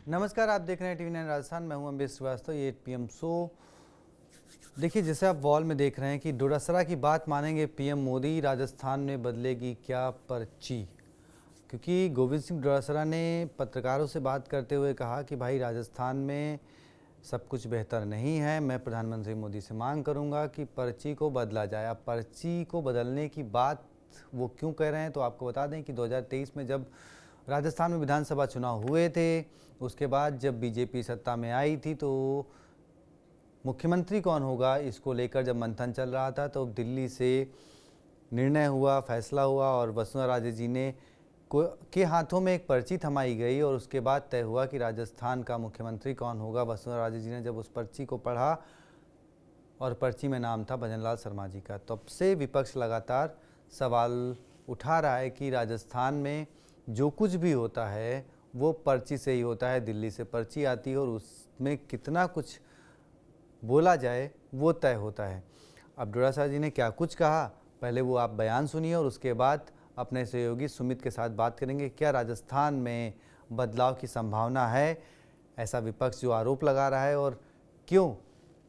नमस्कार, आप देख रहे हैं टीवी 9 राजस्थान। मैं हूं अम्बेश श्रीवास्तव। ये 8 PM शो। देखिए, जैसे आप वॉल में देख रहे हैं कि डोडासरा की बात मानेंगे पीएम मोदी, राजस्थान में बदलेगी क्या पर्ची। क्योंकि गोविंद सिंह डोडासरा ने पत्रकारों से बात करते हुए कहा कि भाई राजस्थान में सब कुछ बेहतर नहीं है। मैं प्रधानमंत्री मोदी से मांग करूंगा कि पर्ची को बदला जाए। अब पर्ची को बदलने की बात वो क्यों कह रहे हैं, तो आपको बता दें कि 2023 में जब राजस्थान में विधानसभा चुनाव हुए थे, उसके बाद जब बीजेपी सत्ता में आई थी, तो मुख्यमंत्री कौन होगा इसको लेकर जब मंथन चल रहा था, तो दिल्ली से निर्णय हुआ, फैसला हुआ और वसुंधरा राजे जी ने के हाथों में एक पर्ची थमाई गई और उसके बाद तय हुआ कि राजस्थान का मुख्यमंत्री कौन होगा। वसुंधरा राजे जी ने जब उस पर्ची को पढ़ा और पर्ची में नाम था भजनलाल शर्मा जी का, तब से विपक्ष लगातार सवाल उठा रहा है कि राजस्थान में जो कुछ भी होता है वो पर्ची से ही होता है। दिल्ली से पर्ची आती है और उसमें कितना कुछ बोला जाए वो तय होता है। अब डोडासरा जी ने क्या कुछ कहा, पहले वो आप बयान सुनिए और उसके बाद अपने सहयोगी सुमित के साथ बात करेंगे। क्या राजस्थान में बदलाव की संभावना है, ऐसा विपक्ष जो आरोप लगा रहा है, और क्यों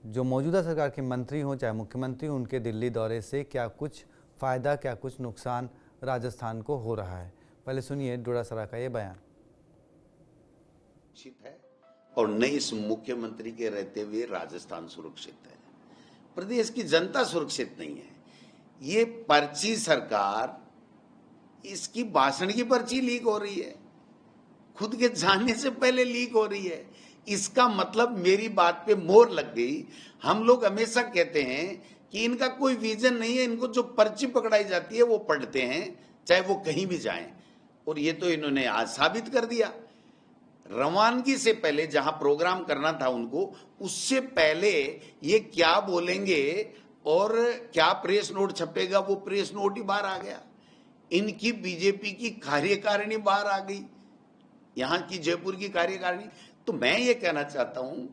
जो मौजूदा सरकार के मंत्री हों चाहे मुख्यमंत्री, उनके दिल्ली दौरे से क्या कुछ फ़ायदा क्या कुछ नुकसान राजस्थान को हो रहा है। पहले सुनिए डोडासरा का ये बयान। है और न इस मुख्यमंत्री के रहते हुए राजस्थान सुरक्षित है, प्रदेश की जनता सुरक्षित नहीं है। ये पर्ची सरकार, इसकी भाषण की पर्ची लीक हो रही है, खुद के जाने से पहले लीक हो रही है। इसका मतलब मेरी बात पे मोहर लग गई। हम लोग हमेशा कहते हैं कि इनका कोई विजन नहीं है, इनको जो पर्ची पकड़ाई जाती है वो पढ़ते हैं, चाहे वो कहीं भी जाएं। और ये तो इन्होंने आज साबित कर दिया। रवानगी से पहले जहां प्रोग्राम करना था उनको, उससे पहले ये क्या बोलेंगे और क्या प्रेस नोट छपेगा, वो प्रेस नोट ही बाहर आ गया। इनकी बीजेपी की कार्यकारिणी बाहर आ गई, यहां की जयपुर की कार्यकारिणी। तो मैं ये कहना चाहता हूं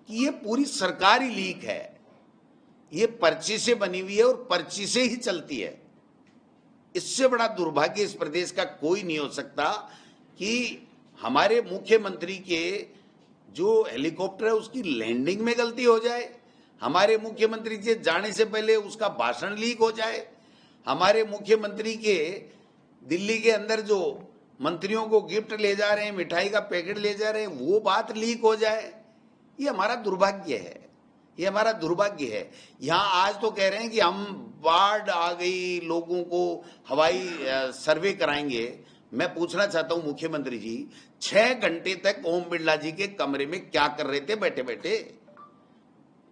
कि ये पूरी सरकारी लीक है, ये पर्ची से बनी हुई है और पर्ची से ही चलती है। इससे बड़ा दुर्भाग्य इस प्रदेश का कोई नहीं हो सकता कि हमारे मुख्यमंत्री के जो हेलीकॉप्टर है उसकी लैंडिंग में गलती हो जाए, हमारे मुख्यमंत्री के जाने से पहले उसका भाषण लीक हो जाए, हमारे मुख्यमंत्री के दिल्ली के अंदर जो मंत्रियों को गिफ्ट ले जा रहे हैं, मिठाई का पैकेट ले जा रहे हैं, वो बात लीक हो जाए। ये हमारा दुर्भाग्य है, ये हमारा दुर्भाग्य है। यहाँ आज तो कह रहे हैं कि हम बाढ़ आ गई, लोगों को हवाई सर्वे कराएंगे। मैं पूछना चाहता हूं मुख्यमंत्री जी, 6 घंटे तक ओम बिरला जी के कमरे में क्या कर रहे थे बैठे बैठे?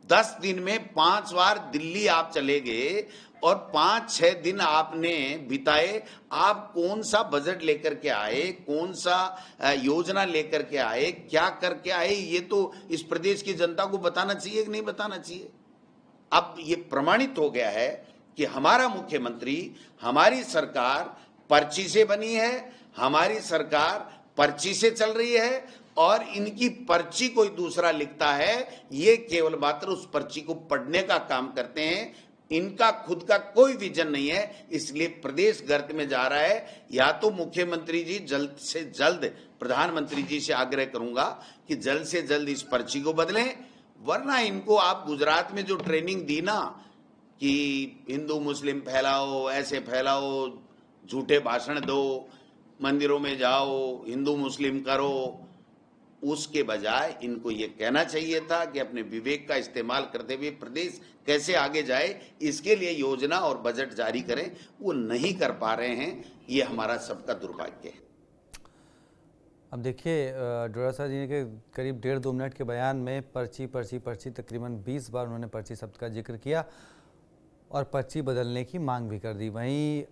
10 दिन में 5 बार दिल्ली आप चले गए और 5-6 दिन आपने बिताए। आप कौन सा बजट लेकर के आए, कौन सा योजना लेकर के आए, क्या करके आए, ये तो इस प्रदेश की जनता को बताना चाहिए कि नहीं बताना चाहिए। अब ये प्रमाणित हो गया है कि हमारा मुख्यमंत्री, हमारी सरकार पर्ची से बनी है, हमारी सरकार पर्ची से चल रही है और इनकी पर्ची कोई दूसरा लिखता है, ये केवल मात्र उस पर्ची को पढ़ने का काम करते हैं। इनका खुद का कोई विजन नहीं है, इसलिए प्रदेश गर्त में जा रहा है। या तो मुख्यमंत्री जी जल्द से जल्द प्रधानमंत्री जी से आग्रह करूंगा कि जल्द से जल्द इस पर्ची को बदलें, वरना इनको आप गुजरात में जो ट्रेनिंग दी ना कि हिंदू मुस्लिम फैलाओ, ऐसे फैलाओ, झूठे भाषण दो, मंदिरों में जाओ, हिंदू मुस्लिम करो, उसके बजाय इनको ये कहना चाहिए था कि अपने विवेक का इस्तेमाल करते हुए प्रदेश कैसे आगे जाए, इसके लिए योजना और बजट जारी करें। वो नहीं कर पा रहे हैं, ये हमारा सबका दुर्भाग्य है। अब देखिए, डोडासरा जी के करीब 1.5-2 मिनट के बयान में पर्ची पर्ची पर्ची तकरीबन 20 बार उन्होंने पर्ची शब्द का जिक्र किया और पर्ची बदलने की मांग भी कर दी। वहीं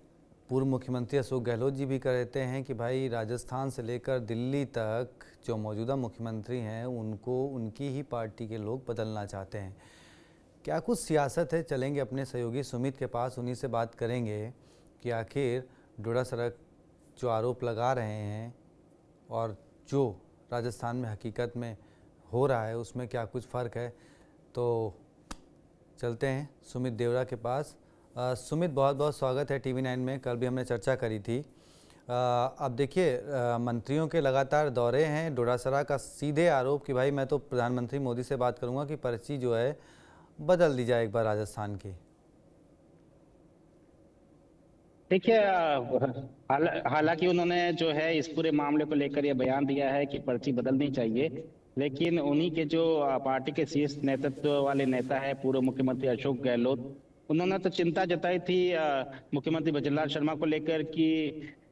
पूर्व मुख्यमंत्री अशोक गहलोत जी भी कहते हैं कि भाई राजस्थान से लेकर दिल्ली तक जो मौजूदा मुख्यमंत्री हैं उनको उनकी ही पार्टी के लोग बदलना चाहते हैं। क्या कुछ सियासत है, चलेंगे अपने सहयोगी सुमित के पास, उन्हीं से बात करेंगे कि आखिर डोडासरा जो आरोप लगा रहे हैं और जो राजस्थान में हकीकत में हो रहा है उसमें क्या कुछ फ़र्क है। तो चलते हैं सुमित देवरा के पास। सुमित, बहुत बहुत स्वागत है टीवी 9 में। कल भी हमने चर्चा करी थी अब देखिए मंत्रियों के लगातार दौरे हैं। डोडासरा का सीधे आरोप कि भाई मैं तो प्रधानमंत्री मोदी से बात करूंगा कि पर्ची जो है बदल दी जाए एक बार राजस्थान की। देखिए, हालांकि उन्होंने जो है इस पूरे मामले को लेकर यह बयान दिया है कि पर्ची बदलनी चाहिए, लेकिन उन्हीं के जो पार्टी के शीर्ष नेतृत्व वाले नेता है पूर्व मुख्यमंत्री अशोक गहलोत, उन्होंने तो चिंता जताई थी मुख्यमंत्री भजनलाल शर्मा को लेकर कि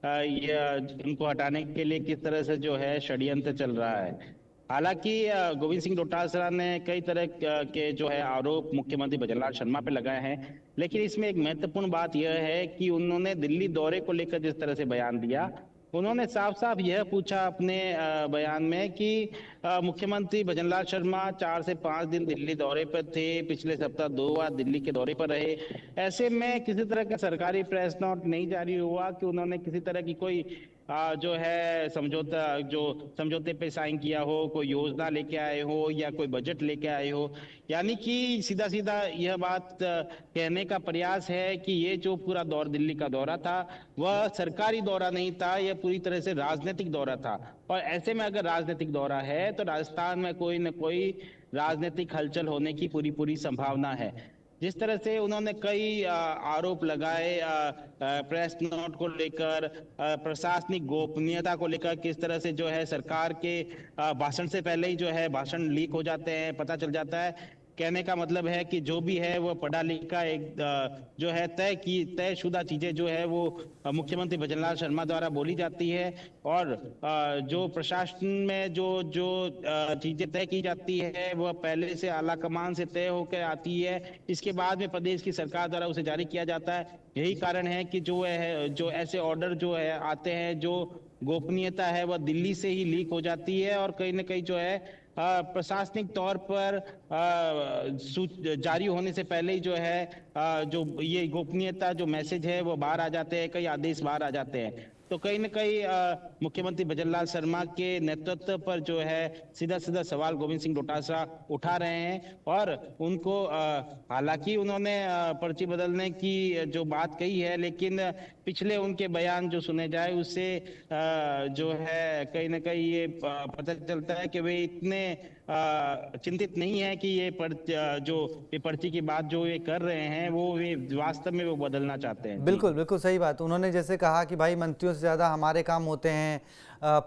यह उनको हटाने के लिए किस तरह से जो है षड्यंत्र चल रहा है। हालांकि गोविंद सिंह डोटासरा ने कई तरह के जो है आरोप मुख्यमंत्री भजनलाल शर्मा पे लगाए हैं, लेकिन इसमें एक महत्वपूर्ण बात यह है कि उन्होंने दिल्ली दौरे को लेकर जिस तरह से बयान दिया, उन्होंने साफ साफ यह पूछा अपने बयान में कि मुख्यमंत्री भजनलाल शर्मा 4 से 5 दिन दिल्ली दौरे पर थे, पिछले सप्ताह 2 बार दिल्ली के दौरे पर रहे। ऐसे में किसी तरह का सरकारी प्रेस नोट नहीं जारी हुआ कि उन्होंने किसी तरह की कोई जो है समझौते पे साइन किया हो, कोई योजना लेके आए हो या कोई बजट लेके आए हो। यानी कि सीधा सीधा यह बात कहने का प्रयास है कि ये जो पूरा दिल्ली का दौरा था वह सरकारी दौरा नहीं था, यह पूरी तरह से राजनीतिक दौरा था। और ऐसे में अगर राजनीतिक दौरा है तो राजस्थान में कोई न कोई राजनीतिक हलचल होने की पूरी पूरी संभावना है। जिस तरह से उन्होंने कई आरोप लगाए प्रेस नोट को लेकर, प्रशासनिक गोपनीयता को लेकर, किस तरह से जो है सरकार के भाषण से पहले ही जो है भाषण लीक हो जाते हैं, पता चल जाता है। कहने का मतलब है कि जो भी है वो पढ़ा लिखा एक जो है तयशुदा चीजें जो है वो मुख्यमंत्री भजनलाल शर्मा द्वारा बोली जाती है, और जो प्रशासन में जो जो चीजें तय की जाती है वह पहले से आला कमान से तय होकर आती है, इसके बाद में प्रदेश की सरकार द्वारा उसे जारी किया जाता है। यही कारण है कि जो ऐसे ऑर्डर जो है आते हैं, जो गोपनीयता है वह दिल्ली से ही लीक हो जाती है, और कहीं ना कहीं जो है प्रशासनिक तौर पर जारी होने से पहले ही जो है जो ये गोपनीयता जो मैसेज है वो बाहर आ जाते हैं, कई आदेश बाहर आ जाते हैं। तो कहीं न कहीं मुख्यमंत्री भजनलाल शर्मा के नेतृत्व पर जो है सीधा सीधा सवाल गोविंद सिंह डोटासरा उठा रहे हैं, और उनको हालांकि उन्होंने पर्ची बदलने की जो बात कही है, लेकिन पिछले उनके बयान जो सुने जाए उससे जो है कहीं ना कहीं ये पता चलता है कि वे इतने चिंतित नहीं है कि ये पर्ची की बात जो ये कर रहे हैं वो वे वास्तव में वो बदलना चाहते हैं। बिल्कुल बिल्कुल सही बात। उन्होंने जैसे कहा कि भाई मंत्रियों से ज़्यादा हमारे काम होते हैं।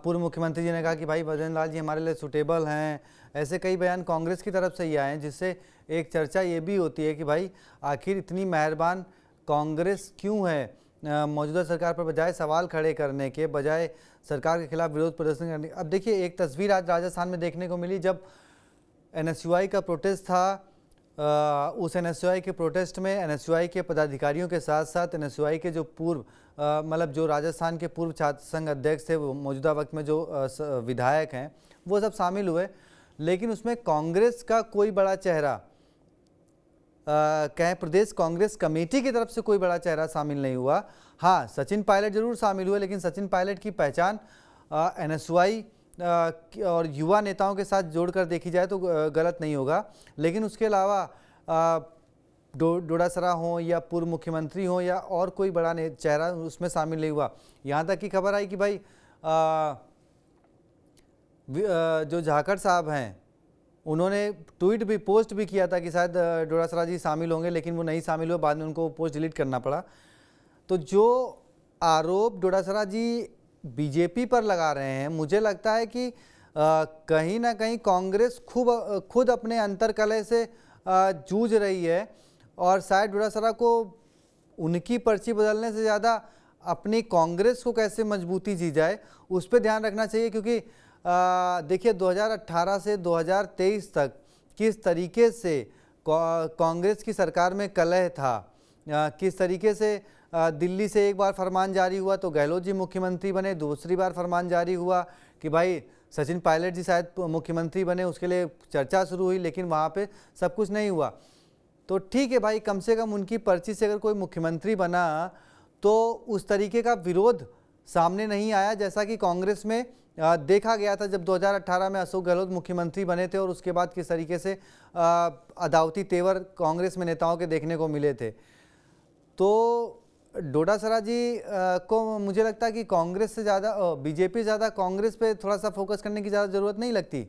पूर्व मुख्यमंत्री जी ने कहा कि भाई भजनलाल जी हमारे लिए सुटेबल हैं। ऐसे कई बयान कांग्रेस की तरफ से ही आए हैं, जिससे एक चर्चा ये भी होती है कि भाई आखिर इतनी मेहरबान कांग्रेस क्यों है मौजूदा सरकार पर, बजाय सवाल खड़े करने के, बजाय सरकार के खिलाफ विरोध प्रदर्शन करने। अब देखिए एक तस्वीर आज राजस्थान में देखने को मिली, जब NSUI का प्रोटेस्ट था। उस NSUI के प्रोटेस्ट में NSUI के पदाधिकारियों के साथ साथ NSUI के जो पूर्व मतलब जो राजस्थान के पूर्व छात्र संघ अध्यक्ष थे, वो मौजूदा वक्त में जो विधायक हैं, वो सब शामिल हुए। लेकिन उसमें कांग्रेस का कोई बड़ा चेहरा, कहें प्रदेश कांग्रेस कमेटी की तरफ से कोई बड़ा चेहरा शामिल नहीं हुआ। हाँ, सचिन पायलट जरूर शामिल हुए, लेकिन सचिन पायलट की पहचान NSUI और युवा नेताओं के साथ जोड़कर देखी जाए तो गलत नहीं होगा। लेकिन उसके अलावा डोडासरा हो या पूर्व मुख्यमंत्री हो या और कोई बड़ा चेहरा उसमें शामिल नहीं हुआ। यहाँ तक की खबर आई कि भाई जो झाकड़ साहब हैं, उन्होंने ट्वीट भी, पोस्ट भी किया था कि शायद डोडासरा जी शामिल होंगे, लेकिन वो नहीं शामिल हुए। बाद में उनको पोस्ट डिलीट करना पड़ा। तो जो आरोप डोडासरा जी बीजेपी पर लगा रहे हैं, मुझे लगता है कि कहीं ना कहीं कांग्रेस खुद अपने अंतर्कलह से जूझ रही है, और शायद डोडासरा को उनकी पर्ची बदलने से ज़्यादा अपनी कांग्रेस को कैसे मजबूती दी जाए उस पर ध्यान रखना चाहिए। क्योंकि देखिए 2018 से 2023 तक किस तरीके से कांग्रेस की सरकार में कलह था, किस तरीके से दिल्ली से एक बार फरमान जारी हुआ तो गहलोत जी मुख्यमंत्री बने, दूसरी बार फरमान जारी हुआ कि भाई सचिन पायलट जी शायद मुख्यमंत्री बने, उसके लिए चर्चा शुरू हुई, लेकिन वहाँ पे सब कुछ नहीं हुआ। तो ठीक है भाई, कम से कम उनकी पर्ची से अगर कोई मुख्यमंत्री बना तो उस तरीके का विरोध सामने नहीं आया जैसा कि कांग्रेस में देखा गया था जब 2018 में अशोक गहलोत मुख्यमंत्री बने थे, और उसके बाद किस तरीके से अदावती तेवर कांग्रेस में नेताओं के देखने को मिले थे। तो डोटासरा जी को मुझे लगता है कि कांग्रेस से ज़्यादा बीजेपी से ज़्यादा कांग्रेस पे थोड़ा सा फोकस करने की ज़्यादा ज़रूरत नहीं लगती।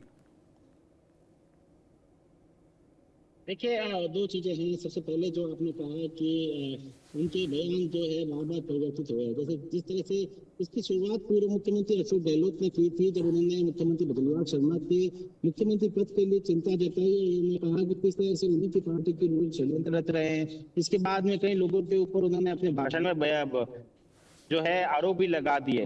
देखिए, दो चीजें हैं। सबसे पहले जो आपने कहा कि उनके बयान जो है बार बार परिवर्तित हुए हैं। जैसे जिस तरह से इसकी शुरुआत पूर्व मुख्यमंत्री अशोक गहलोत ने की थी, जब उन्होंने मुख्यमंत्री भजनलाल शर्मा के मुख्यमंत्री पद के लिए चिंता जताई और उन्होंने कहा कि किस तरह से उन्हीं की पार्टी के लोग षड्यंत्र रच रहे हैं। इसके बाद में कई लोगों के ऊपर उन्होंने अपने भाषण में जो है आरोप भी लगा दिए।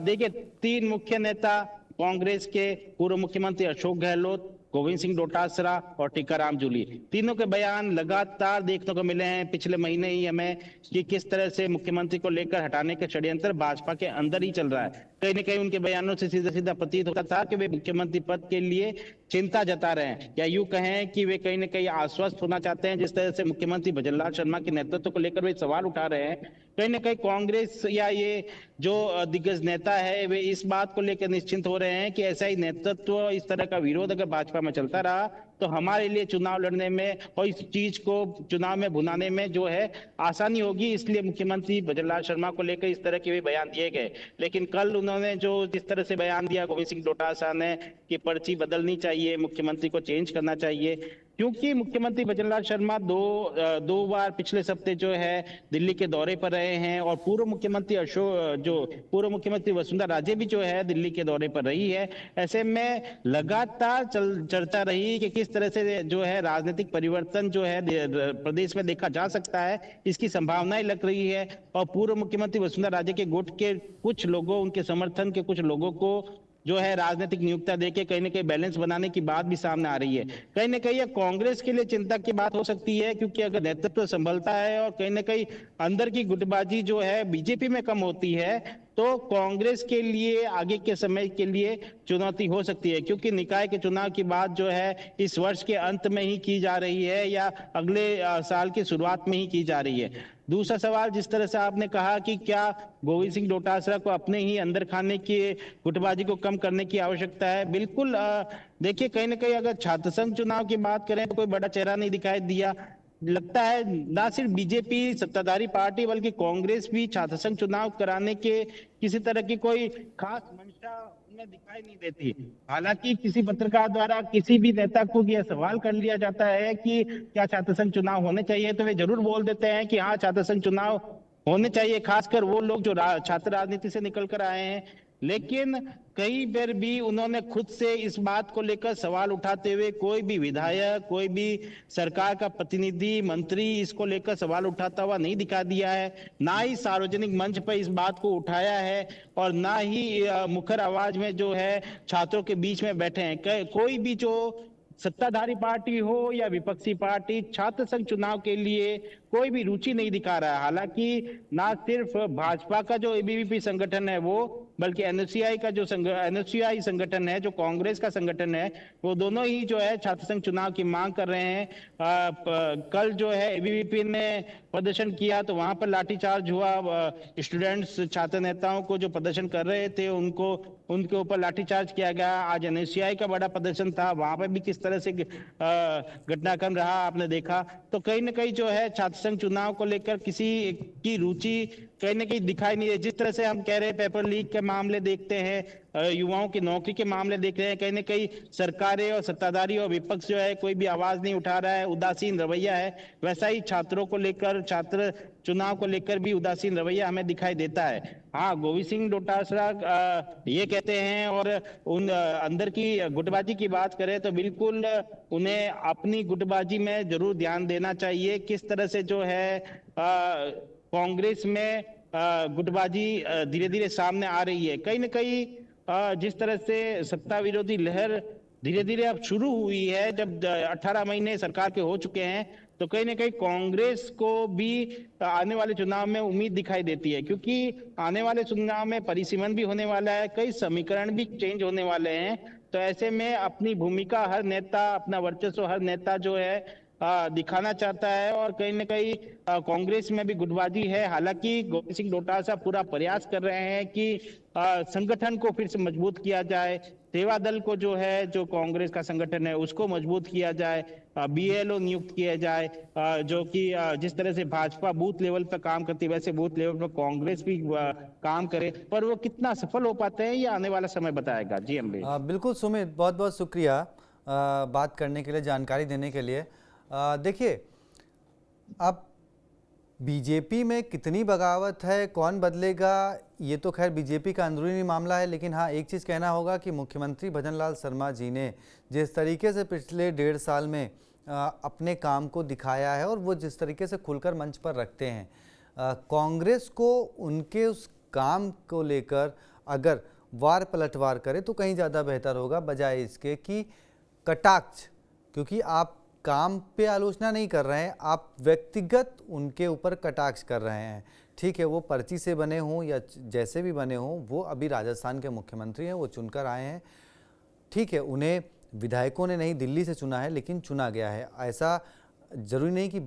देखिए, तीन मुख्य नेता कांग्रेस के, पूर्व मुख्यमंत्री अशोक गहलोत, गोविंद सिंह डोटासरा और टीकाराम जूली, तीनों के बयान लगातार देखने को मिले हैं पिछले महीने ही हमें कि किस तरह से मुख्यमंत्री को लेकर हटाने के षड्यंत्र भाजपा के अंदर ही चल रहा है। कहीं न कहीं उनके बयानों से सीधा सीधा प्रतीत होता था कि वे मुख्यमंत्री पद के लिए चिंता जता रहे हैं, या यूं कहें कि वे कहीं न कहीं आश्वस्त होना चाहते हैं। जिस तरह से मुख्यमंत्री भजनलाल शर्मा के नेतृत्व को लेकर वे सवाल उठा रहे हैं, कहीं न कहीं कांग्रेस या ये जो दिग्गज नेता है वे इस बात को लेकर निश्चिंत हो रहे हैं कि ऐसा ही नेतृत्व, इस तरह का विरोध अगर भाजपा में चलता रहा तो हमारे लिए चुनाव लड़ने में और इस चीज को चुनाव में भुनाने में जो है आसानी होगी। इसलिए मुख्यमंत्री भजनलाल शर्मा को लेकर इस तरह के भी बयान दिए गए। लेकिन कल उन्होंने जो जिस तरह से बयान दिया गोविंद सिंह डोटासरा ने कि पर्ची बदलनी चाहिए, मुख्यमंत्री को चेंज करना चाहिए, क्योंकि मुख्यमंत्री भजनलाल शर्मा दो बार पिछले सप्ताह जो है दिल्ली के दौरे पर रहे हैं और पूर्व मुख्यमंत्री वसुंधरा राजे भी जो है दिल्ली के दौरे पर रही है। ऐसे में लगातार चर्चा रही कि किस तरह से जो है राजनीतिक परिवर्तन जो है प्रदेश में देखा जा सकता है, इसकी संभावनाएं लग रही है। और पूर्व मुख्यमंत्री वसुंधरा राजे के गुट के कुछ लोगों, उनके समर्थन के कुछ लोगों को जो है राजनीतिक नियुक्ता देके कहीं ना कहीं बैलेंस बनाने की बात भी सामने आ रही है। कहीं ना कहीं यह कांग्रेस के लिए चिंता की बात हो सकती है, क्योंकि अगर नेतृत्व संभलता है और कहीं ना कहीं अंदर की गुटबाजी जो है बीजेपी में कम होती है तो कांग्रेस के लिए आगे के समय के लिए चुनौती हो सकती है, क्योंकि निकाय के चुनाव की बात जो है इस वर्ष के अंत में ही की जा रही है या अगले साल की शुरुआत में ही की जा रही है। दूसरा सवाल, जिस तरह से आपने कहा कि क्या गोविंद सिंह डोटासरा को अपने ही अंदर खाने की गुटबाजी को कम करने की आवश्यकता है, बिल्कुल। देखिए, कहीं ना कहीं अगर छात्र संघ चुनाव की बात करें तो कोई बड़ा चेहरा नहीं दिखाई दिया। लगता है ना सिर्फ बीजेपी सत्ताधारी पार्टी बल्कि कांग्रेस भी छात्र संघ चुनाव कराने के किसी तरह की कोई खास मंशा उनमें दिखाई नहीं देती। हालांकि किसी पत्रकार द्वारा किसी भी नेता को यह सवाल कर लिया जाता है कि क्या छात्र संघ चुनाव होने चाहिए, तो वे जरूर बोल देते हैं कि हाँ, छात्र संघ चुनाव होने चाहिए, खासकर वो लोग जो छात्र राजनीति से निकल कर आए हैं। लेकिन कई बार भी उन्होंने खुद से इस बात को लेकर सवाल उठाते हुए कोई भी विधायक, कोई भी सरकार का प्रतिनिधि, मंत्री इसको लेकर सवाल उठाता हुआ नहीं दिखा दिया है। ना ही सार्वजनिक मंच पर इस बात को उठाया है और ना ही मुखर आवाज में जो है छात्रों के बीच में बैठे हैं। कोई भी जो सत्ताधारी पार्टी हो या विपक्षी पार्टी, छात्र संघ चुनाव के लिए कोई भी रुचि नहीं दिखा रहा है। हालांकि ना सिर्फ भाजपा का जो एबीवीपी संगठन है वो, बल्कि एनएसयूआई का जो एनएसयूआई संगठन है, जो कांग्रेस का संगठन है, वो दोनों ही जो है छात्र संघ चुनाव की मांग कर रहे हैं। कल जो है एबीवीपी ने प्रदर्शन किया तो वहां पर लाठीचार्ज हुआ। स्टूडेंट्स, छात्र नेताओं को जो प्रदर्शन कर रहे थे उनके ऊपर लाठीचार्ज किया गया। आज एनएसयूआई का बड़ा प्रदर्शन था, वहां पर भी किस तरह से घटनाक्रम रहा आपने देखा। तो कहीं ना कहीं जो है छात्र संघ चुनाव को लेकर किसी की रुचि कहीं ना कहीं दिखाई नहीं है। जिस तरह से हम कह रहे हैं पेपर लीक के मामले देखते हैं, युवाओं की नौकरी के मामले देख रहे हैं, कहीं ना कहीं सरकारें और सत्ताधारी और विपक्ष जो है कोई भी आवाज नहीं उठा रहा है, उदासीन रवैया है। वैसा ही छात्रों को लेकर, छात्र चुनाव को लेकर भी उदासीन रवैया हमें दिखाई देता है। हाँ, गोविंद सिंह डोटासरा ये कहते हैं और उन अंदर की गुटबाजी की बात करें तो बिल्कुल उन्हें अपनी गुटबाजी में जरूर ध्यान देना चाहिए। किस तरह से जो है कांग्रेस में गुटबाजी धीरे धीरे सामने आ रही है। कहीं ना कहीं जिस तरह से सत्ता विरोधी लहर धीरे धीरे अब शुरू हुई है, जब 18 महीने सरकार के हो चुके हैं, तो कहीं ना कहीं कांग्रेस को भी आने वाले चुनाव में उम्मीद दिखाई देती है, क्योंकि आने वाले चुनाव में परिसीमन भी होने वाला है, कई समीकरण भी चेंज होने वाले हैं। तो ऐसे में अपनी भूमिका हर नेता, अपना वर्चस्व हर नेता जो है दिखाना चाहता है और कहीं ना कहीं कांग्रेस में भी गुटबाजी है। हालांकि गोविंद सिंह डोटासरा पूरा प्रयास कर रहे हैं कि संगठन को फिर से मजबूत किया जाए, सेवा दल को जो है, जो कांग्रेस का संगठन है उसको मजबूत किया जाए, बीएलओ नियुक्त किया जाए, जो कि जिस तरह से भाजपा बूथ लेवल पर काम करती है वैसे बूथ लेवल पर कांग्रेस भी काम करे, पर वो कितना सफल हो पाते हैं ये आने वाला समय बताएगा। जी अम्बेश। बिल्कुल सुमित, बहुत बहुत शुक्रिया बात करने के लिए, जानकारी देने के लिए। देखिए, अब बीजेपी में कितनी बगावत है, कौन बदलेगा, ये तो खैर बीजेपी का अंदरूनी मामला है। लेकिन हाँ, एक चीज़ कहना होगा कि मुख्यमंत्री भजनलाल शर्मा जी ने जिस तरीके से पिछले 1.5 साल में अपने काम को दिखाया है और वो जिस तरीके से खुलकर मंच पर रखते हैं, कांग्रेस को उनके उस काम को लेकर अगर वार पलटवार करे तो कहीं ज़्यादा बेहतर होगा, बजाय इसके कि कटाक्ष, क्योंकि आप काम पे आलोचना नहीं कर रहे हैं, आप व्यक्तिगत उनके ऊपर कटाक्ष कर रहे हैं। ठीक है, वो पर्ची से बने हों या जैसे भी बने हों, वो अभी राजस्थान के मुख्यमंत्री हैं, वो चुनकर आए हैं। ठीक है, उन्हें विधायकों ने नहीं दिल्ली से चुना है, लेकिन चुना गया है। ऐसा जरूरी नहीं कि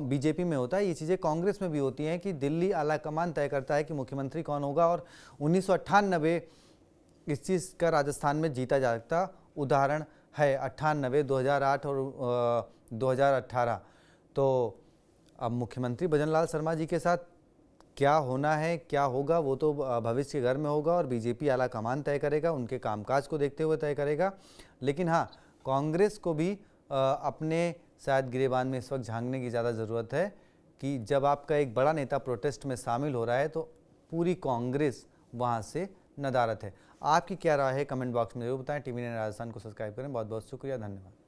बीजेपी में होता है, ये चीज़ें कांग्रेस में भी होती हैं कि दिल्ली आलाकमान तय करता है कि मुख्यमंत्री कौन होगा। और 1998 इस चीज़ का राजस्थान में जीता जाता उदाहरण है, 98, 2008 और 2018। तो अब मुख्यमंत्री भजनलाल शर्मा जी के साथ क्या होना है, क्या होगा, वो तो भविष्य के घर में होगा और बीजेपी आला कमान तय करेगा, उनके कामकाज को देखते हुए तय करेगा। लेकिन हाँ, कांग्रेस को भी अपने शायद गिरेबान में इस वक्त झांकने की ज़्यादा ज़रूरत है कि जब आपका एक बड़ा नेता प्रोटेस्ट में शामिल हो रहा है तो पूरी कांग्रेस वहाँ से नदारद है। आपकी क्या राय है, कमेंट बॉक्स में जरूर बताएं। टीवी9 राजस्थान को सब्सक्राइब करें। बहुत बहुत शुक्रिया, धन्यवाद।